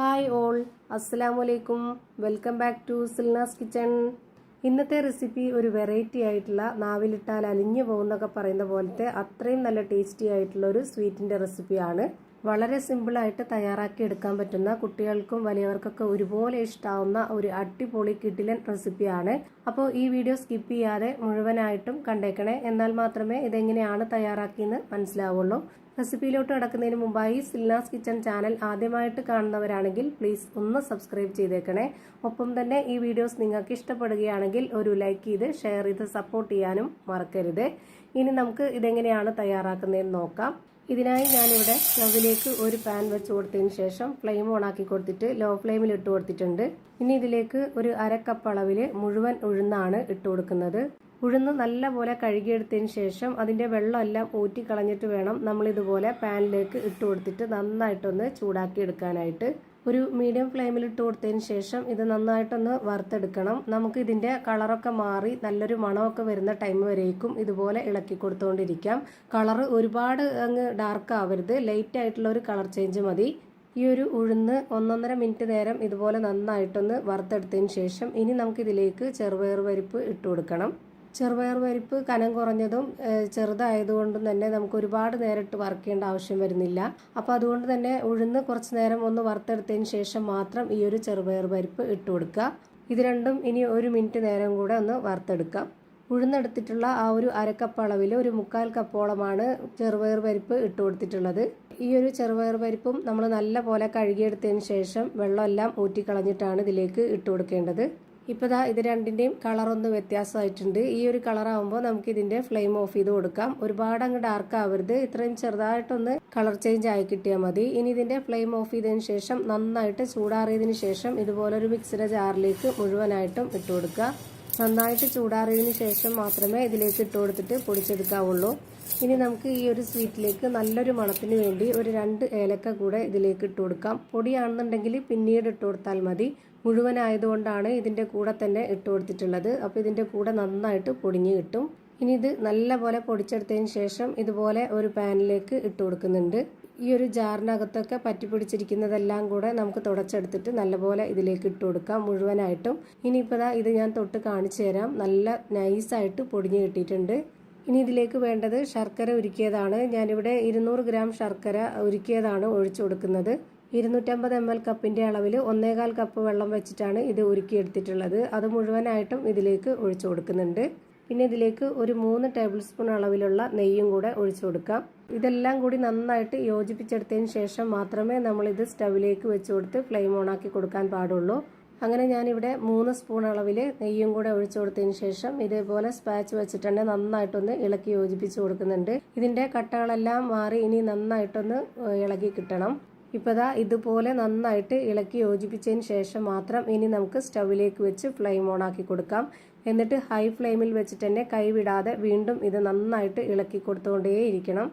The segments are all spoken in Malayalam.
ഹായ് ഓൾ, അസ്സലാമലൈക്കും. Welcome back to Silna's kitchen. ഇന്നത്തെ റെസിപ്പി ഒരു വെറൈറ്റി ആയിട്ടുള്ള, നാവിലിട്ടാൽ അലിഞ്ഞു പോകുന്നൊക്കെ പറയുന്ന പോലത്തെ അത്രയും നല്ല ടേസ്റ്റി ആയിട്ടുള്ള ഒരു സ്വീറ്റിൻ്റെ റെസിപ്പിയാണ്. വളരെ സിമ്പിളായിട്ട് തയ്യാറാക്കി എടുക്കാൻ പറ്റുന്ന, കുട്ടികൾക്കും വലിയവർക്കൊക്കെ ഒരുപോലെ ഇഷ്ടമാവുന്ന ഒരു അടിപൊളി കിടിലൻ റെസിപ്പിയാണ്. അപ്പോൾ ഈ വീഡിയോ സ്കിപ്പ് ചെയ്യാതെ മുഴുവനായിട്ടും കണ്ടേക്കണേ. എന്നാൽ മാത്രമേ ഇതെങ്ങനെയാണ് തയ്യാറാക്കിയെന്ന് മനസ്സിലാവുള്ളൂ. റെസിപ്പിയിലോട്ട് കിടക്കുന്നതിന് മുമ്പായി സിൽനാസ് കിച്ചൺ ചാനൽ ആദ്യമായിട്ട് കാണുന്നവരാണെങ്കിൽ പ്ലീസ് ഒന്ന് സബ്സ്ക്രൈബ് ചെയ്തേക്കണേ. ഒപ്പം തന്നെ ഈ വീഡിയോസ് നിങ്ങൾക്ക് ഇഷ്ടപ്പെടുകയാണെങ്കിൽ ഒരു ലൈക്ക് ചെയ്ത് ഷെയർ ചെയ്ത് സപ്പോർട്ട് ചെയ്യാനും മറക്കരുത്. ഇനി നമുക്ക് ഇതെങ്ങനെയാണ് തയ്യാറാക്കുന്നതെന്ന് നോക്കാം. ഇതിനായി ഞാനിവിടെ സ്റ്റവിലേക്ക് ഒരു പാൻ വെച്ച് കൊടുത്തതിന് ശേഷം ഫ്ലെയിം ഓൺ ആക്കി കൊടുത്തിട്ട് ലോ ഫ്ലെയിമിൽ ഇട്ട് കൊടുത്തിട്ടുണ്ട്. ഇനി ഇതിലേക്ക് ഒരു അരക്കപ്പ് അളവിൽ മുഴുവൻ ഉഴുന്നാണ് ഇട്ട് കൊടുക്കുന്നത്. ഉഴുന്ന് നല്ലപോലെ കഴുകിയെടുത്തതിന് ശേഷം അതിൻ്റെ വെള്ളമെല്ലാം ഊറ്റി കളഞ്ഞിട്ട് വേണം നമ്മളിതുപോലെ പാനിലേക്ക് ഇട്ട് കൊടുത്തിട്ട് നന്നായിട്ടൊന്ന് ചൂടാക്കി എടുക്കാനായിട്ട്. ഒരു മീഡിയം ഫ്ലെയിമിൽ ഇട്ട് കൊടുത്തതിന് ശേഷം ഇത് നന്നായിട്ടൊന്ന് വറുത്തെടുക്കണം. നമുക്ക് ഇതിൻ്റെ കളറൊക്കെ മാറി നല്ലൊരു മണമൊക്കെ വരുന്ന ടൈം വരേക്കും ഇതുപോലെ ഇളക്കി കൊടുത്തുകൊണ്ടിരിക്കാം. കളറ് ഒരുപാട് അങ്ങ് ഡാർക്ക് ആവരുത്, ലൈറ്റ് ആയിട്ടുള്ള ഒരു കളർ ചേഞ്ച് മതി. ഈ ഒരു ഉഴുന്ന് 1-1.5 മിനിറ്റ് നേരം ഇതുപോലെ നന്നായിട്ടൊന്ന് വറുത്തെടുത്തതിന് ശേഷം ഇനി നമുക്കിതിലേക്ക് ചെറുപയർ പരിപ്പ് ഇട്ട് കൊടുക്കണം. ചെറുപയർ പരിപ്പ് കനം കുറഞ്ഞതും ചെറുതായതുകൊണ്ടും തന്നെ നമുക്ക് ഒരുപാട് നേരം ഇട്ട് വറുക്കേണ്ട ആവശ്യം വരുന്നില്ല. അപ്പോൾ അതുകൊണ്ട് തന്നെ ഉഴുന്ന് കുറച്ച് നേരം ഒന്ന് വറുത്തെടുത്തതിന് ശേഷം മാത്രം ഈ ഒരു ചെറുപയർ പരിപ്പ് ഇട്ട് കൊടുക്കുക. ഇത് രണ്ടും ഇനി 1 മിനിറ്റ് നേരം കൂടെ ഒന്ന് വറുത്തെടുക്കാം. ഉഴുന്നെടുത്തിട്ടുള്ള ആ ഒരു അരക്കപ്പ് അളവിൽ ഒരു 1/4 കപ്പോളമാണ് ചെറുപയർ പരിപ്പ് ഇട്ട് കൊടുത്തിട്ടുള്ളത്. ഈ ഒരു ചെറുപയർ പരിപ്പും നമ്മൾ നല്ല പോലെ കഴുകിയെടുത്തതിന് ശേഷം വെള്ളമെല്ലാം ഊറ്റിക്കളഞ്ഞിട്ടാണ് ഇതിലേക്ക് ഇട്ട് കൊടുക്കേണ്ടത്. ഇപ്പോൾ ഇത് രണ്ടിൻ്റെയും കളറൊന്ന് വ്യത്യാസമായിട്ടുണ്ട്. ഈ ഒരു കളറാകുമ്പോൾ നമുക്ക് ഇതിൻ്റെ ഫ്ലെയിം ഓഫ് ചെയ്ത് കൊടുക്കാം. ഒരുപാട് അങ്ങ് ഡാർക്ക് ആവരുത്, ഇത്രയും ചെറുതായിട്ടൊന്ന് കളർ ചേഞ്ച് ആയി കിട്ടിയാൽ മതി. ഇനി ഇതിൻ്റെ ഫ്ലെയിം ഓഫ് ചെയ്തതിന് ശേഷം നന്നായിട്ട് ചൂടാറിയതിന് ശേഷം ഇതുപോലൊരു മിക്സിയുടെ ജാറിലേക്ക് മുഴുവനായിട്ടും ഇട്ട് കൊടുക്കുക. നന്നായിട്ട് ചൂടാറിയതിന് ശേഷം മാത്രമേ ഇതിലേക്ക് ഇട്ട് കൊടുത്തിട്ട് പൊടിച്ചെടുക്കാവുള്ളൂ. ഇനി നമുക്ക് ഈ ഒരു സ്വീറ്റിലേക്ക് നല്ലൊരു മണത്തിന് വേണ്ടി ഒരു 2 ഏലക്ക കൂടെ ഇതിലേക്ക് ഇട്ട് കൊടുക്കാം. പൊടിയാണെന്നുണ്ടെങ്കിൽ പിന്നീട് ഇട്ട് കൊടുത്താൽ മതി. മുഴുവനായതുകൊണ്ടാണ് ഇതിൻ്റെ കൂടെ തന്നെ ഇട്ട് കൊടുത്തിട്ടുള്ളത്. അപ്പോൾ ഇതിൻ്റെ കൂടെ നന്നായിട്ട് പൊടിഞ്ഞ് കിട്ടും. ഇനി ഇത് നല്ലപോലെ പൊടിച്ചെടുത്തതിന് ശേഷം ഇതുപോലെ ഒരു പാനിലേക്ക് ഇട്ട് കൊടുക്കുന്നുണ്ട്. ഈ ഒരു ജാറിനകത്തൊക്കെ പറ്റി പിടിച്ചിരിക്കുന്നതെല്ലാം കൂടെ നമുക്ക് തുടച്ചെടുത്തിട്ട് നല്ലപോലെ ഇതിലേക്ക് ഇട്ട് കൊടുക്കാം മുഴുവനായിട്ടും. ഇനിയിപ്പോൾ ഇത് ഞാൻ തൊട്ട് കാണിച്ചു തരാം. നല്ല നൈസായിട്ട് പൊടിഞ്ഞ് കിട്ടിയിട്ടുണ്ട്. ഇനി ഇതിലേക്ക് വേണ്ടത് ശർക്കര ഉരുക്കിയതാണ്. ഞാനിവിടെ 200 ഗ്രാം ശർക്കര ഉരുക്കിയതാണ് ഒഴിച്ചു കൊടുക്കുന്നത്. 250 ml കപ്പിൻ്റെ അളവിൽ 1/4 കപ്പ് വെള്ളം വെച്ചിട്ടാണ് ഇത് ഉരുക്കിയെടുത്തിട്ടുള്ളത്. അത് മുഴുവനായിട്ടും ഇതിലേക്ക് ഒഴിച്ചു കൊടുക്കുന്നുണ്ട്. പിന്നെ ഇതിലേക്ക് ഒരു 3 ടേബിൾ സ്പൂൺ അളവിലുള്ള നെയ്യും കൂടെ ഒഴിച്ചു കൊടുക്കാം. ഇതെല്ലാം കൂടി നന്നായിട്ട് യോജിപ്പിച്ചെടുത്തതിന് ശേഷം മാത്രമേ നമ്മളിത് സ്റ്റവിലേക്ക് വെച്ച് കൊടുത്ത് ഫ്ലെയിം ഓണാക്കി കൊടുക്കാൻ പാടുള്ളൂ. അങ്ങനെ ഞാനിവിടെ 3 സ്പൂൺ അളവിൽ നെയ്യും കൂടെ ഒഴിച്ചു കൊടുത്തതിന് ശേഷം ഇതേപോലെ സ്പാച്ച് വെച്ചിട്ട് നന്നായിട്ടൊന്ന് ഇളക്കി യോജിപ്പിച്ച് കൊടുക്കുന്നുണ്ട്. ഇതിൻ്റെ കട്ടകളെല്ലാം മാറി ഇനി നന്നായിട്ടൊന്ന് ഇളക്കി കിട്ടണം. ഇപ്പോൾ ഇതുപോലെ നന്നായിട്ട് ഇളക്കി യോജിപ്പിച്ചതിന് ശേഷം മാത്രം ഇനി നമുക്ക് സ്റ്റവിലേക്ക് വെച്ച് ഫ്ലെയിം ഓണാക്കി കൊടുക്കാം. എന്നിട്ട് ഹൈ ഫ്ലെയിമിൽ വെച്ചിട്ട് തന്നെ കൈവിടാതെ വീണ്ടും ഇത് നന്നായിട്ട് ഇളക്കി കൊടുത്തുകൊണ്ടേയിരിക്കണം.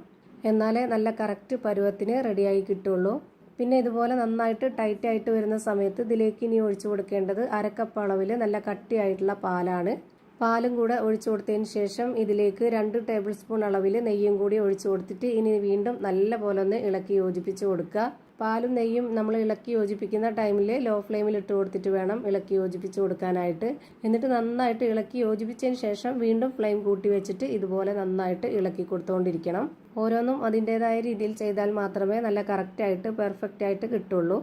എന്നാലേ നല്ല കറക്റ്റ് പരുവത്തിന് റെഡിയായി കിട്ടുള്ളൂ. പിന്നെ ഇതുപോലെ നന്നായിട്ട് ടൈറ്റായിട്ട് വരുന്ന സമയത്ത് ഇതിലേക്ക് ഇനി ഒഴിച്ചു കൊടുക്കേണ്ടത് അരക്കപ്പ് അളവിൽ നല്ല കട്ടിയായിട്ടുള്ള പാലാണ്. പാലും കൂടെ ഒഴിച്ചു കൊടുത്തതിന് ശേഷം ഇതിലേക്ക് 2 ടേബിൾ സ്പൂൺ അളവിൽ നെയ്യും കൂടി ഒഴിച്ചു കൊടുത്തിട്ട് ഇനി വീണ്ടും നല്ല പോലെ ഒന്ന് ഇളക്കി യോജിപ്പിച്ച് കൊടുക്കുക. പാലും നെയ്യും നമ്മൾ ഇളക്കി യോജിപ്പിക്കുന്ന ടൈമിൽ ലോ ഫ്ലെയിമിൽ ഇട്ട് കൊടുത്തിട്ട് വേണം ഇളക്കി യോജിപ്പിച്ച് കൊടുക്കാനായിട്ട്. എന്നിട്ട് നന്നായിട്ട് ഇളക്കി യോജിപ്പിച്ചതിന് ശേഷം വീണ്ടും ഫ്ലെയിം കൂട്ടി വെച്ചിട്ട് ഇതുപോലെ നന്നായിട്ട് ഇളക്കി കൊടുത്തുകൊണ്ടിരിക്കണം. ഓരോന്നും അതിൻ്റെതായ രീതിയിൽ ചെയ്താൽ മാത്രമേ നല്ല കറക്റ്റായിട്ട് പെർഫെക്റ്റ് ആയിട്ട് കിട്ടുള്ളൂ.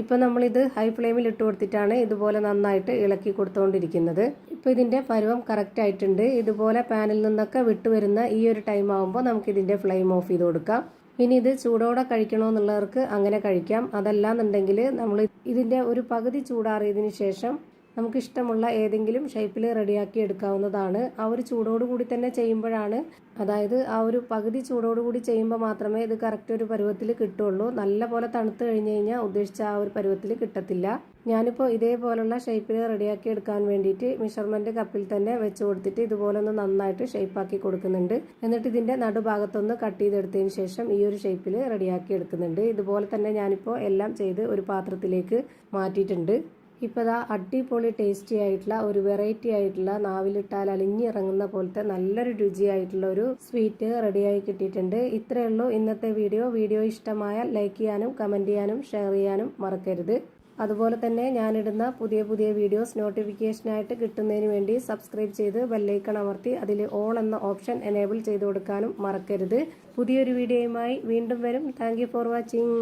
ഇപ്പോൾ നമ്മളിത് ഹൈ ഫ്ലെയിമിൽ ഇട്ട് കൊടുത്തിട്ടാണ് ഇതുപോലെ നന്നായിട്ട് ഇളക്കി കൊടുത്തുകൊണ്ടിരിക്കുന്നത്. ഇപ്പോൾ ഇതിൻ്റെ പരുവം കറക്റ്റ് ആയിട്ടുണ്ട്. ഇതുപോലെ പാനിൽ നിന്നൊക്കെ വിട്ടുവരുന്ന ഈ ഒരു ടൈം ആകുമ്പോൾ നമുക്കിതിൻ്റെ ഫ്ലെയിം ഓഫ് ചെയ്ത് കൊടുക്കാം. ഇനി ഇത് ചൂടോടെ കഴിക്കണമെന്നുള്ളവർക്ക് അങ്ങനെ കഴിക്കാം. അതല്ലാന്നുണ്ടെങ്കിൽ നമ്മൾ ഇതിൻ്റെ ഒരു പകുതി ചൂടാറിയതിന് ശേഷം നമുക്കിഷ്ടമുള്ള ഏതെങ്കിലും ഷേപ്പിൽ റെഡിയാക്കി എടുക്കാവുന്നതാണ്. ആ ഒരു ചൂടോടുകൂടി തന്നെ ചെയ്യുമ്പോഴാണ്, അതായത് ആ ഒരു പകുതി ചൂടോടുകൂടി ചെയ്യുമ്പോൾ മാത്രമേ ഇത് കറക്റ്റ് ഒരു പരുവത്തിൽ കിട്ടുള്ളൂ. നല്ല പോലെ തണുത്ത് കഴിഞ്ഞ് കഴിഞ്ഞാൽ ഉദ്ദേശിച്ച ആ ഒരു പരുവത്തിൽ കിട്ടത്തില്ല. ഞാനിപ്പോൾ ഇതേപോലുള്ള ഷേപ്പിൽ റെഡിയാക്കി എടുക്കാൻ വേണ്ടിയിട്ട് മെഷർമെൻറ്റ് കപ്പിൽ തന്നെ വെച്ച് കൊടുത്തിട്ട് ഇതുപോലെ ഒന്ന് നന്നായിട്ട് ഷേപ്പാക്കി കൊടുക്കുന്നുണ്ട്. എന്നിട്ട് ഇതിൻ്റെ നടുഭാഗത്തൊന്ന് കട്ട് ചെയ്തെടുത്തതിന് ശേഷം ഈ ഒരു ഷേപ്പിൽ റെഡിയാക്കി എടുക്കുന്നുണ്ട്. ഇതുപോലെ തന്നെ ഞാനിപ്പോൾ എല്ലാം ചെയ്ത് ഒരു പാത്രത്തിലേക്ക് മാറ്റിയിട്ടുണ്ട്. ഇപ്പോൾ ദാ അടിപൊളി ടേസ്റ്റി ആയിട്ടുള്ള ഒരു വെറൈറ്റി ആയിട്ടുള്ള നാവിലിട്ടാൽ അലിഞ്ഞിറങ്ങുന്ന പോലത്തെ നല്ലൊരു രുചിയായിട്ടുള്ള ഒരു സ്വീറ്റ് റെഡിയായി കിട്ടിയിട്ടുണ്ട്. ഇത്രയേ ഉള്ളൂ ഇന്നത്തെ വീഡിയോ ഇഷ്ടമായാൽ ലൈക്ക് ചെയ്യാനും കമൻറ്റ് ചെയ്യാനും ഷെയർ ചെയ്യാനും മറക്കരുത്. അതുപോലെ തന്നെ ഞാനിടുന്ന പുതിയ വീഡിയോസ് നോട്ടിഫിക്കേഷനായിട്ട് കിട്ടുന്നതിന് വേണ്ടി സബ്സ്ക്രൈബ് ചെയ്ത് ബെല്ലൈക്കൺ അമർത്തി അതിൽ ഓൾ എന്ന ഓപ്ഷൻ എനേബിൾ ചെയ്ത് കൊടുക്കാനും മറക്കരുത്. പുതിയൊരു വീഡിയോയുമായി വീണ്ടും വരും. Thank you for watching.